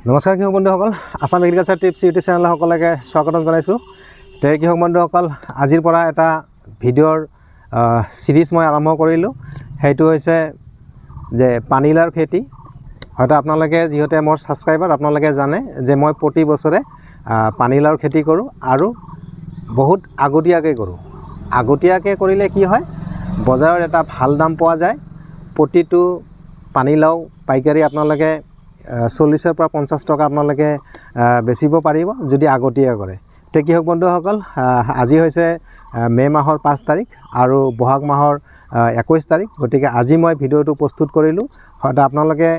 নমস্কাৰ কৃষক বন্ধুসকল, Assam agriculture tips YouTube channel সকলকে স্বাগতম জনাইছোঁ। তে কৃষক বন্ধুসকল, আজিৰ পৰা এটা ভিডিঅ'ৰ সিৰিজ মই আৰম্ভ কৰিলোঁ। সেইটো হৈছে যে পানীলাওৰ খেতি। হয়তো আপোনালোকে যিহেতু মোৰ ছাবস্ক্ৰাইবাৰ, আপোনালোকে জানে যে মই প্ৰতি বছৰে পানীলাওৰ খেতি কৰোঁ আৰু বহুত আগতীয়াকৈ কৰোঁ। আগতীয়াকৈ কৰিলে কি হয়, বজাৰত এটা ভাল দাম পোৱা যায়। প্ৰতিটো পানীলাও পাইকাৰী আপোনালোকে 40 পৰা 50 টকা আপোনালোকে বেচিব পাৰিব যদি আগতীয়া কৰে। তে কৃষক বন্ধুসকল, আজি হৈছে মে' মাহৰ 5 তাৰিখ আৰু বহাগ মাহৰ 21 তাৰিখ। গতিকে আজি মই ভিডিঅ'টো প্ৰস্তুত কৰিলোঁ। হয়তো আপোনালোকে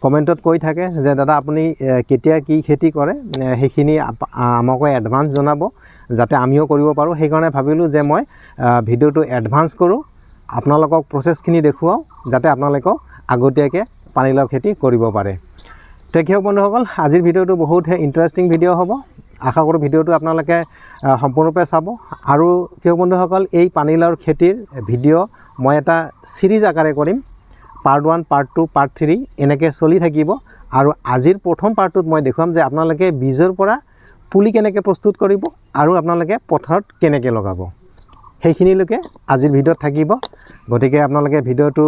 কমেণ্টত কৈ থাকে যে দাদা আপুনি কেতিয়া কি খেতি কৰে, সেইখিনি আমাকো এডভান্স জনাব যাতে আমিও কৰিব পাৰোঁ। সেইকাৰণে ভাবিলোঁ যে মই ভিডিঅ'টো এডভান্স কৰোঁ, আপোনালোকক প্ৰচেছখিনি দেখুৱাওঁ যাতে আপোনালোকক আগতীয়াকৈ পানীলাও খেতি কৰিব পাৰে। তে কৃষক বন্ধুসকল, আজিৰ ভিডিঅ'টো বহুত ইণ্টাৰেষ্টিং ভিডিঅ' হ'ব। আশা কৰোঁ ভিডিঅ'টো আপোনালোকে সম্পূৰ্ণৰূপে চাব। আৰু কৃষক বন্ধুসকল, এই পানীলাওৰ খেতিৰ ভিডিঅ' মই এটা চিৰিজ আকাৰে কৰিম। পাৰ্ট 1, পাৰ্ট 2, পাৰ্ট 3 এনেকৈ চলি থাকিব। আৰু আজিৰ প্ৰথম পাৰ্টটোত মই দেখুৱাম যে আপোনালোকে বীজৰ পৰা পুলি কেনেকৈ প্ৰস্তুত কৰিব আৰু আপোনালোকে পথাৰত কেনেকৈ লগাব, সেইখিনিলৈকে আজিৰ ভিডিঅ'ত থাকিব। গতিকে আপোনালোকে ভিডিঅ'টো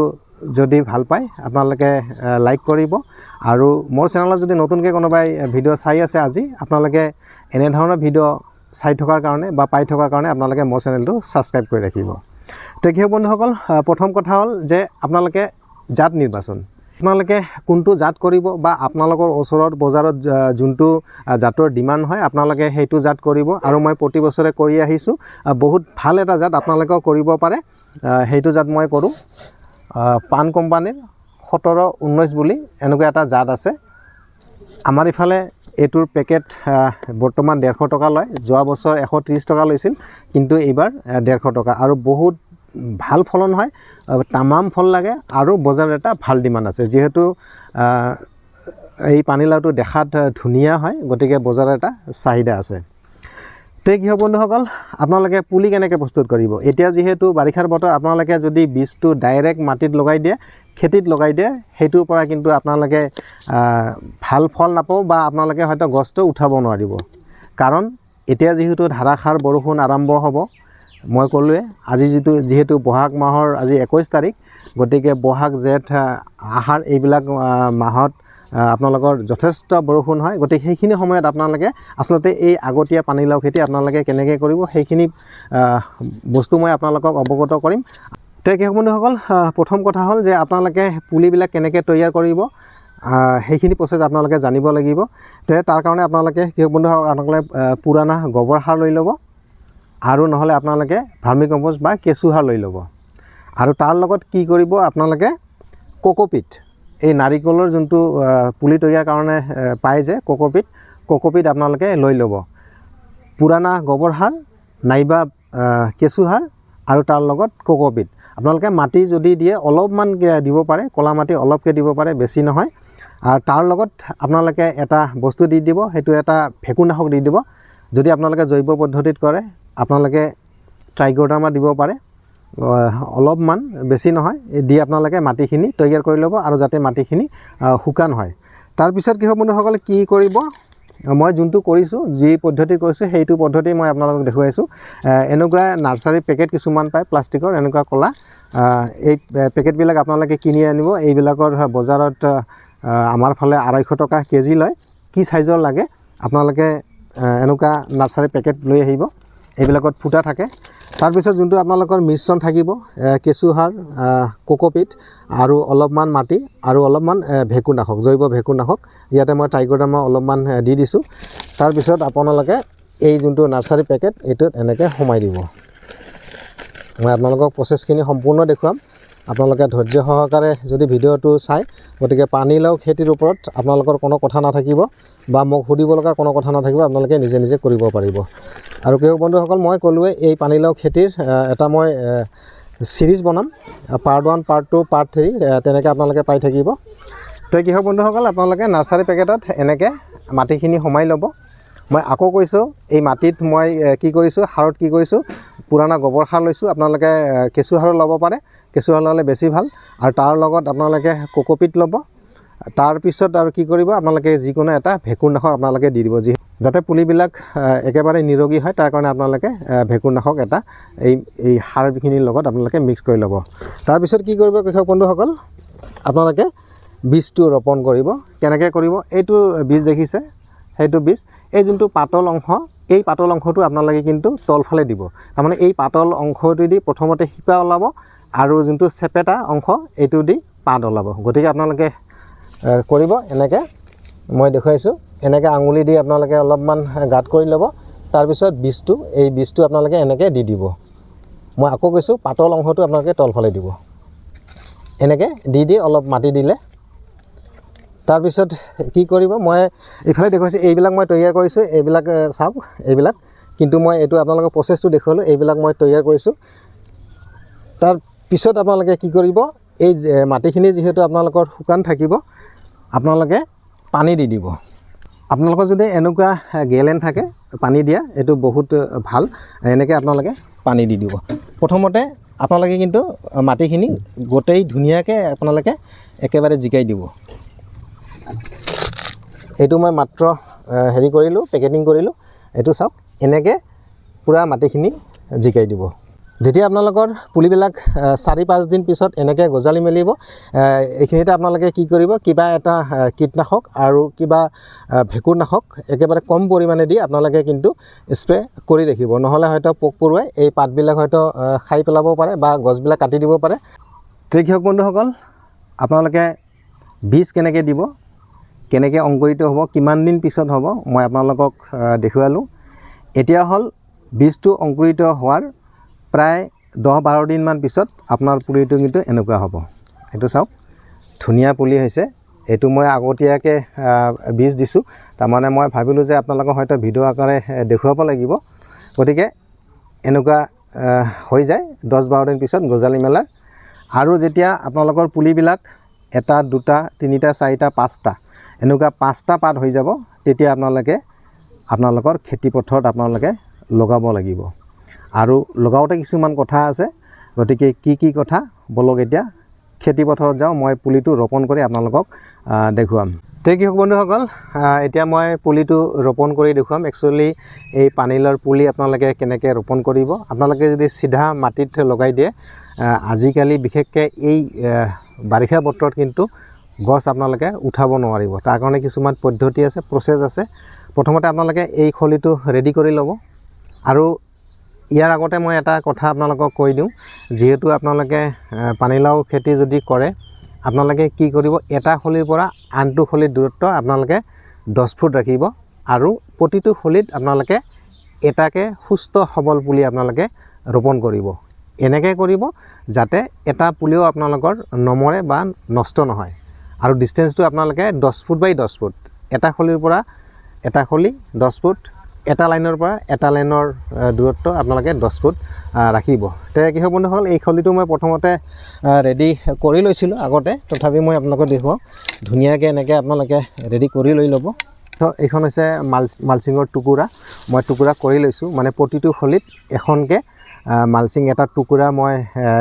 যদি ভাল পায় আপোনালোকে লাইক কৰিব। আৰু মোৰ চেনেলত যদি নতুনকৈ কোনোবাই ভিডিঅ' চাই আছে আজি, আপোনালোকে এনেধৰণৰ ভিডিঅ' চাই থকাৰ কাৰণে বা পাই থকাৰ কাৰণে আপোনালোকে মোৰ চেনেলটো ছাবস্ক্ৰাইব কৰি ৰাখিব। তে কৃষক বন্ধুসকল, প্ৰথম কথা হ'ল যে আপোনালোকে জাত নিৰ্বাচন। আপোনালোকে কোনটো জাত কৰিব বা আপোনালোকৰ ওচৰত বজাৰত যোনটো জাতৰ ডিমাণ্ড হয় আপোনালোকে সেইটো জাত কৰিব। আৰু মই প্ৰতি বছৰে কৰি আহিছোঁ। বহুত ভাল এটা জাত আপোনালোকেও কৰিব পাৰে। সেইটো জাত মই কৰোঁ। পান কোম্পানীৰ 1719 বুলি এনেকুৱা এটা জাত আছে। আমাৰ ইফালে এইটোৰ পেকেট বৰ্তমান 150 টকা লয়। যোৱা বছৰ 130 টকা লৈছিল, কিন্তু এইবাৰ 150 টকা। আৰু বহুত ভাল ফলন হয়, তামাম ফল লাগে আৰু বজাৰত এটা ভাল ডিমাণ্ড আছে। যিহেতু এই পানীলাওটো দেখাত ধুনীয়া হয়, গতিকে বজাৰত এটা চাহিদা আছে। তে কৃষক বন্ধুসকল, আপোনালোকে পুলি কেনেকৈ প্ৰস্তুত কৰিব? এতিয়া যিহেতু বাৰিষাৰ বতৰ, আপোনালোকে যদি বীজটো ডাইৰেক্ট মাটিত লগাই দিয়ে, খেতিত লগাই দিয়ে, সেইটোৰ পৰা কিন্তু আপোনালোকে ভাল ফল নাপাব বা আপোনালোকে হয়তো গছটো উঠাব নোৱাৰিব। কাৰণ এতিয়া যিহেতু ধাৰাসাৰ বৰষুণ আৰম্ভ হ'ব, মই ক'লোৱে আজি যিহেতু বহাগ মাহৰ আজি 21 তাৰিখ, গতিকে বহাগ, জেঠ, আহাৰ এইবিলাক মাহত আপোনালোকৰ যথেষ্ট বৰষুণ হয়। গতিকে সেইখিনি সময়ত আপোনালোকে আচলতে এই আগতীয়া পানীলাও খেতি আপোনালোকে কেনেকৈ কৰিব সেইখিনি বস্তু মই আপোনালোকক অৱগত কৰিম। তে কৃষক বন্ধুসকল, প্ৰথম কথা হ'ল যে আপোনালোকে পুলিবিলাক কেনেকৈ তৈয়াৰ কৰিব সেইখিনি প্ৰচেছ আপোনালোকে জানিব লাগিব। তে তাৰ কাৰণে আপোনালোকে কৃষক বন্ধুসকল আপোনালোকে পুৰণা গোবৰ সাৰ লৈ ল'ব, আৰু নহ'লে আপোনালোকে ভাৰ্মি কম্প'ষ্ট বা কেঁচু সাৰ লৈ ল'ব। আৰু তাৰ লগত কি কৰিব, আপোনালোকে কোকোপিট, এই নাৰিকলৰ যোনটো পুলি তৈয়াৰ কাৰণে পায় যে কোকোপিট আপোনালোকে লৈ ল'ব। পুৰণা গোবৰ সাৰ নাইবা কেঁচু সাৰ আৰু তাৰ লগত কোকোপিট। আপোনালোকে মাটি যদি দিয়ে অলপমান দিব পাৰে, ক'লা মাটি অলপকৈ দিব পাৰে, বেছি নহয়। আৰু তাৰ লগত আপোনালোকে এটা বস্তু দি দিব, সেইটো এটা ভেঁকুৰনাশক দি দিব। যদি আপোনালোকে জৈৱ পদ্ধতিত কৰে আপোনালোকে ট্ৰাইকোডাৰ্মা দিব পাৰে, অলপমান, বেছি নহয়, দি আপোনালোকে মাটিখিনি তৈয়াৰ কৰি ল'ব আৰু যাতে মাটিখিনি শুকান হয়। তাৰপিছত কৃষক বন্ধুসকলে কি কৰিব, মই যোনটো কৰিছোঁ, যি পদ্ধতি কৰিছোঁ সেইটো পদ্ধতি মই আপোনালোকক দেখুৱাইছোঁ। এনেকুৱা নাৰ্চাৰী পেকেট কিছুমান পায় প্লাষ্টিকৰ, এনেকুৱা ক'লা, এই পেকেটবিলাক আপোনালোকে কিনি আনিব। এইবিলাকৰ বজাৰত আমাৰ ফালে 250 টকা কেজি লয়। কি চাইজৰ লাগে আপোনালোকে এনেকুৱা নাৰ্চাৰী পেকেট লৈ আহিব, এইবিলাকত ফুটা থাকে। তাৰপিছত যোনটো আপোনালোকৰ মিশ্ৰণ থাকিব, কেঁচু সাৰ, কোকোপিট আৰু অলপমান মাটি আৰু অলপমান ভেঁকুৰনাশক, জৈৱ ভেঁকুৰনাশক। ইয়াতে মই ট্ৰাইকোডাৰ্মা অলপমান দি দিছোঁ। তাৰপিছত আপোনালোকে এই যোনটো নাৰ্চাৰী পেকেট এইটোত এনেকৈ সোমাই দিব। মই আপোনালোকক প্ৰচেছখিনি সম্পূৰ্ণ দেখুৱাম, আপোনালোকে ধৈৰ্য সহকাৰে যদি ভিডিঅ'টো চায়। গতিকে পানীলাও খেতিৰ ওপৰত আপোনালোকৰ কোনো কথা নাথাকিব বা মোক সুধিব লগা কোনো কথা নাথাকিব, আপোনালোকে নিজে নিজে কৰিব পাৰিব। আৰু কৃষক বন্ধুসকল, মই ক'লোৱে এই পানীলাও খেতিৰ এটা মই চিৰিজ বনাম। পাৰ্ট 1, পাৰ্ট 2, পাৰ্ট 3 তেনেকৈ আপোনালোকে পাই থাকিব। তো কৃষক বন্ধুসকল, আপোনালোকে নাৰ্চাৰী পেকেটত এনেকৈ মাটিখিনি সোমাই ল'ব। মই আকৌ কৈছোঁ, এই মাটিত মই কি কৰিছোঁ, সাৰত কি কৰিছোঁ, পুৰণা গোবৰ সাৰ লৈছোঁ। আপোনালোকে কেঁচু সাৰো ল'ব পাৰে, কেঁচু সাৰ ল'লে বেছি ভাল। আৰু তাৰ লগত আপোনালোকে কোকোপিট ল'ব, তাৰপিছত আৰু কি কৰিব আপোনালোকে যিকোনো এটা ভেঁকুৰনাশক আপোনালোকে দি দিব যাতে পুলিবিলাক একেবাৰে নিৰোগী হয় তাৰ কাৰণে আপোনালোকে ভেঁকুৰনাশক এটা এই সাৰখিনিৰ লগত আপোনালোকে মিক্স কৰি ল'ব। তাৰপিছত কি কৰিব কৃষক বন্ধুসকল, আপোনালোকে বীজটো ৰোপণ কৰিব। কেনেকৈ কৰিব, এইটো বীজ দেখিছে, সেইটো বীজ, এই যোনটো পাতল অংশ, এই পাতল অংশটো আপোনালোকে কিন্তু তলফালে দিব। তাৰমানে এই পাতল অংশটো দি প্ৰথমতে শিপা ওলাব আৰু যোনটো চেপেটা অংশ এইটো দি পাত ওলাব। গতিকে আপোনালোকে কৰিব এনেকৈ, মই দেখুৱাইছোঁ, এনেকৈ আঙুলি দি আপোনালোকে অলপমান গাঁত কৰি ল'ব। তাৰপিছত এই বীজটো আপোনালোকে এনেকৈ দি দিব। মই আকৌ কৈছোঁ, পাতল অংশটো আপোনালোকে তলফালে দিব। এনেকৈ দি অলপ মাটি দিলে তাৰপিছত কি কৰিব, মই এইফালে দেখুৱাইছোঁ, এইবিলাক মই তৈয়াৰ কৰিছোঁ, এইবিলাক চাওক, এইবিলাক কিন্তু মই এইটো আপোনালোকক প্ৰচেছটো দেখুৱালোঁ, এইবিলাক মই তৈয়াৰ কৰিছোঁ। তাৰপিছত আপোনালোকে কি কৰিব, এই মাটিখিনি যিহেতু আপোনালোকৰ শুকান থাকিব, আপোনালোকে পানী দি দিব। আপোনালোকৰ যদি এনেকুৱা গেলেন থাকে পানী দিয়া, এইটো বহুত ভাল। এনেকৈ আপোনালোকে পানী দি দিব। প্ৰথমতে আপোনালোকে কিন্তু মাটিখিনি গোটেই ধুনীয়াকৈ আপোনালোকে একেবাৰে জিকাই দিব। এইটো মই মাত্ৰ হেৰি কৰিলোঁ, পেকেটিং কৰিলোঁ। এইটো চাওক, এনেকৈ পূৰা মাটিখিনি জিকাই দিব। যেতিয়া আপোনালোকৰ পুলিবিলাক 4-5 দিন পিছত এনেকৈ গজালি মেলিব, এইখিনিতে আপোনালোকে কি কৰিব, কিবা এটা কীটনাশক আৰু কিবা ভেঁকুৰনাশক একেবাৰে কম পৰিমাণে দি আপোনালোকে কিন্তু স্প্ৰে কৰি ৰাখিব। নহ'লে হয়তো পোক পৰুৱাই এই পাতবিলাক হয়তো খাই পেলাব পাৰে বা গছবিলাক কাটি দিব পাৰে। কৃষক বন্ধুসকল, আপোনালোকে বীজ কেনেকৈ দিব, কেনেকৈ অংকুৰিত হ'ব, কিমান দিন পিছত হ'ব, মই আপোনালোকক দেখুৱালোঁ। এতিয়া হ'ল বীজটো অংকুৰিত হোৱাৰ প্ৰায় 10-12 দিনমান পিছত আপোনাৰ পুলিটো কিন্তু এনেকুৱা হ'ব। এইটো চাওক, ধুনীয়া পুলি হৈছে। এইটো মই আগতীয়াকৈ বীজ দিছোঁ। তাৰমানে মই ভাবিলোঁ যে আপোনালোকক হয়তো ভিডিঅ' আকাৰে দেখুৱাব লাগিব। গতিকে এনেকুৱা হৈ যায় 10-12 দিন পিছত গজালি মেলাৰ। আৰু যেতিয়া আপোনালোকৰ পুলিবিলাক 1, 2, 3, 4, 5টা এনেকুৱা 5টা পাত হৈ যাব, তেতিয়া আপোনালোকৰ খেতিপথাৰত আপোনালোকে লগাব লাগিব। আৰু লগাওঁতে কিছুমান কথা আছে। গতিকে কি কথা, বলক এতিয়া খেতিপথাৰত যাওঁ, মই পুলিটো ৰোপণ কৰি আপোনালোকক দেখুৱাম। কৃষক বন্ধুসকল, এতিয়া মই পুলিটো ৰোপণ কৰি দেখুৱাম। একচুৱেলি এই পানীলাওৰ পুলি আপোনালোকে কেনেকৈ ৰোপণ কৰিব। আপোনালোকে যদি চিধা মাটিত লগাই দিয়ে, আজিকালি বিশেষকৈ এই বাৰিষা বতৰত কিন্তু গছ আপোনালোকে উঠাব নোৱাৰিব। তাৰ কাৰণে কিছুমান পদ্ধতি আছে, প্ৰচেছ আছে। প্ৰথমতে আপোনালোকে এই খলিটো ৰেডি কৰি ল'ব। আৰু ইয়াৰ আগতে মই এটা কথা আপোনালোকক কৈ দিওঁ, যিহেতু আপোনালোকে পানীলাও খেতি যদি কৰে, আপোনালোকে কি কৰিব, এটা খলিৰ পৰা আনটো খলিৰ দূৰত্ব আপোনালোকে 10 ফুট ৰাখিব। আৰু প্ৰতিটো খলিত আপোনালোকে এটাকৈ সুস্থ সবল পুলি আপোনালোকে ৰোপণ কৰিব। এনেকৈ কৰিব যাতে এটা পুলিও আপোনালোকৰ নমৰে বা নষ্ট নহয়। আৰু ডিষ্টেঞ্চটো আপোনালোকে 10 ফুট বাই 10 ফুট, এটা খলিৰ পৰা এটা খলি 10 ফুট, এটা লাইনৰ পৰা এটা লাইনৰ দূৰত্ব আপোনালোকে 10 ফুট ৰাখিব। কৃষক বন্ধুসকল, এই খলিটো মই প্ৰথমতে ৰেডি কৰি লৈছিলোঁ আগতে, তথাপি মই আপোনালোকক দেখুৱাওঁ। ধুনীয়াকৈ এনেকৈ আপোনালোকে ৰেডি কৰি লৈ ল'ব। তো এইখন হৈছে মালচিঙৰ টুকুৰা, মই টুকুৰা কৰি লৈছোঁ। মানে প্ৰতিটো খলিত এখনকৈ মালচিং এটা টুকুৰা মই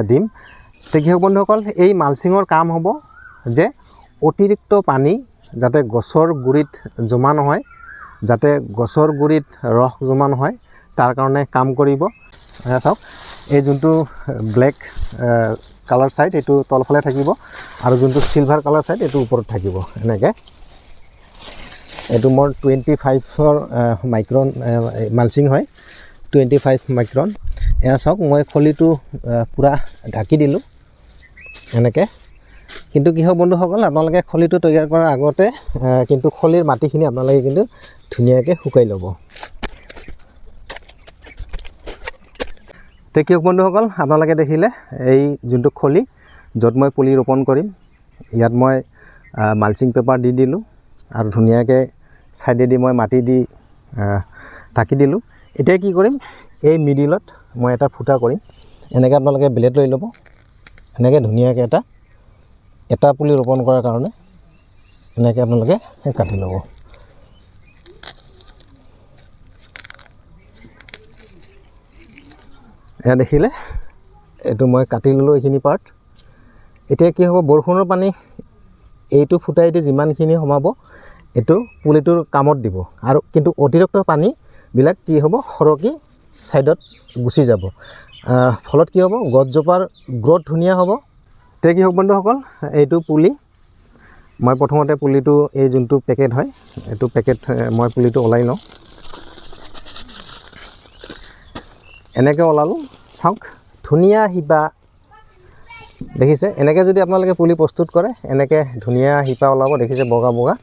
দিম। কৃষক বন্ধুসকল, এই মালচিঙৰ কাম হ'ব যে অতিৰিক্ত পানী যাতে গছৰ গুৰিত জমা নহয়, যাতে গছৰ গুৰিত ৰস জমা নহয়, তাৰ কাৰণে কাম কৰিব। চাওক, এই যোনটো ব্লেক কালাৰ ছাইড এইটো তলফালে থাকিব, আৰু যোনটো চিলভাৰ কালাৰ ছাইড এইটো ওপৰত থাকিব। এনেকৈ এইটো মোৰ 25 মাইক্ৰন মালচিং হয়, 25 মাইক্ৰন। এয়া চাওক, মই খলিটো পূৰা ঢাকি দিলোঁ এনেকৈ। কিন্তু কৃষক বন্ধুসকল, আপোনালোকে খলিটো তৈয়াৰ কৰাৰ আগতে কিন্তু খলিৰ মাটিখিনি আপোনালোকে কিন্তু ধুনীয়াকৈ শুকাই ল'ব। কৃষক বন্ধুসকল, আপোনালোকে দেখিলে এই যোনটো খলি য'ত মই পুলি ৰোপণ কৰিম, ইয়াত মই মালচিং পেপাৰ দি দিলোঁ আৰু ধুনীয়াকৈ ছাইডেদি মই মাটি দি ঢাকি দিলোঁ। এতিয়া কি কৰিম, এই মিডিলত মই এটা ফুটা কৰিম। এনেকৈ আপোনালোকে ব্লেড লৈ ল'ব, এনেকৈ ধুনীয়াকৈ এটা পুলি ৰোপণ কৰাৰ কাৰণে এনেকৈ আপোনালোকে কাটি ল'ব। এয়া দেখিলে, এইটো মই কাটি ল'লোঁ এইখিনি পাৰ্ট। এতিয়া কি হ'ব, বৰষুণৰ পানী এইটো ফুটাই দি যিমানখিনি সোমাব এইটো পুলিটোৰ কামত দিব আৰু কিন্তু অতিৰিক্ত পানীবিলাক কি হ'ব সৰকি সাইডত গুচি যাব ফলত কি হ'ব গছজোপাৰ গ্ৰোথ ধুনীয়া হ'ব তে কি হওক বন্ধুসকল এইটো পুলি মই প্ৰথমতে পুলিটো এই যোনটো পেকেট হয় এইটো পেকেট মই পুলিটো ওলাই লওঁ এনেকৈ ওলালোঁ চাওক ধুনীয়া শিপা দেখিছে এনেকৈ যদি আপোনালোকে পুলি প্ৰস্তুত কৰে এনেকৈ ধুনীয়া শিপা ওলাব দেখিছে বগা বগা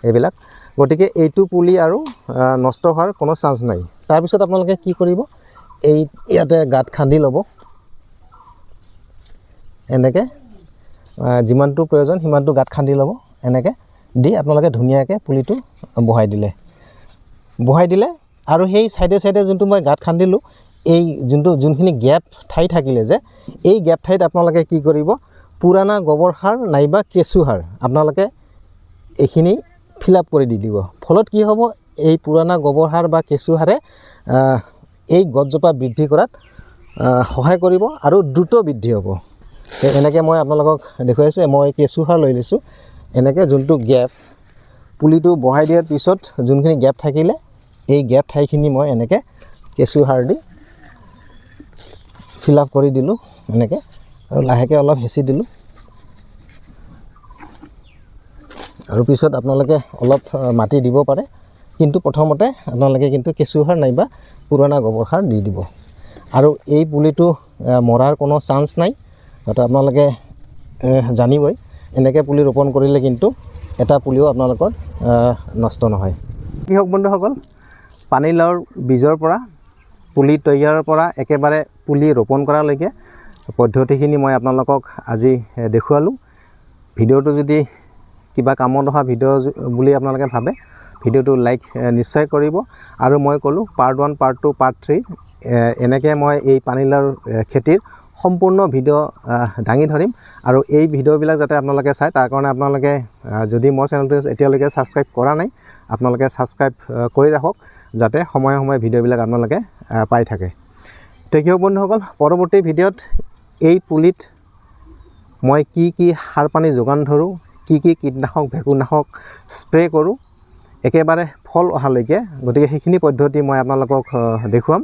এইবিলাক গতিকে এইটো পুলি আৰু নষ্ট হোৱাৰ কোনো চান্স নাই তাৰপিছত আপোনালোকে কি কৰিব এই ইয়াতে গাঁত খান্দি ল'ব এনেকৈ যিমানটো প্ৰয়োজন সিমানটো গাঁত খান্দি ল'ব এনেকৈ দি আপোনালোকে ধুনীয়াকৈ পুলিটো বহাই দিলে আৰু সেই সাইডে সাইডে যোনটো মই গাঁত খান্দিলোঁ এই যোনখিনি গেপ ঠাই থাকিলে যে এই গেপ ঠাইত আপোনালোকে কি কৰিব পুৰাণা গোবৰ সাৰ নাইবা কেঁচু সাৰ আপোনালোকে এইখিনি ফিল আপ কৰি দি দিব ফলত কি হ'ব এই পুৰাণা গোবৰ সাৰ বা কেঁচু সাৰে এই গছজোপা বৃদ্ধি কৰাত সহায় কৰিব আৰু দ্ৰুত বৃদ্ধি হ'ব এনেকৈ মই আপোনালোকক দেখুৱাইছোঁ মই কেঁচু সাৰ লৈ লৈছোঁ এনেকৈ যোনটো গেপ পুলিটো বহাই দিয়াৰ পিছত যোনখিনি গেপ থাকিলে এই গেপ ঠাইখিনি মই এনেকৈ কেঁচু সাৰ দি ফিল আপ কৰি দিলোঁ এনেকৈ আৰু লাহেকৈ অলপ হেঁচি দিলোঁ আৰু পিছত আপোনালোকে অলপ মাটি দিব পাৰে কিন্তু প্ৰথমতে আপোনালোকে কিন্তু কেঁচু সাৰ নাইবা পুৰণা গোবৰ সাৰ দি দিব আৰু এই পুলিটো মৰাৰ কোনো চান্স নাই তো আপোনালোকে জানিবই এনেকৈ পুলি ৰোপণ কৰিলে কিন্তু এটা পুলিও আপোনালোকৰ নষ্ট নহয় কি হওক বন্ধুসকল পানীলাওৰ বীজৰ পৰা পুলি তৈয়াৰৰ পৰা একেবাৰে পুলি ৰোপণ কৰালৈকে পদ্ধতিখিনি মই আপোনালোকক আজি দেখুৱালোঁ ভিডিঅ'টো যদি কিবা কামত অহা ভিডিঅ' বুলি আপোনালোকে ভাবে ভিডিঅ'টো লাইক নিশ্চয় কৰিব আৰু মই ক'লোঁ পাৰ্ট 1 পাৰ্ট 2 পাৰ্ট 3 এনেকৈ মই এই পানীলাওৰ খেতিৰ সম্পূৰ্ণ ভিডিঅ' দাঙি ধৰিম আৰু এই ভিডিঅ'বিলাক যাতে আপোনালোকে চায় তাৰ কাৰণে আপোনালোকে যদি মোৰ চেনেলটো এতিয়ালৈকে ছাবস্ক্ৰাইব কৰা নাই আপোনালোকে ছাবস্ক্ৰাইব কৰি ৰাখক যাতে সময়ে সময়ে ভিডিঅ'বিলাক আপোনালোকে পাই থাকে তো কি হওক বন্ধুসকল পৰৱৰ্তী ভিডিঅ'ত এই পুলিত মই কি সাৰ পানী যোগান ধৰোঁ কি কীটনাশক ভেঁকুৰনাশক স্প্ৰে কৰোঁ একেবাৰে ফল অহালৈকে গতিকে সেইখিনি পদ্ধতি মই আপোনালোকক দেখুৱাম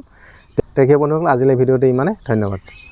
তো কি হওক বন্ধুসকল আজিলৈ ভিডিঅ'টো ইমানে ধন্যবাদ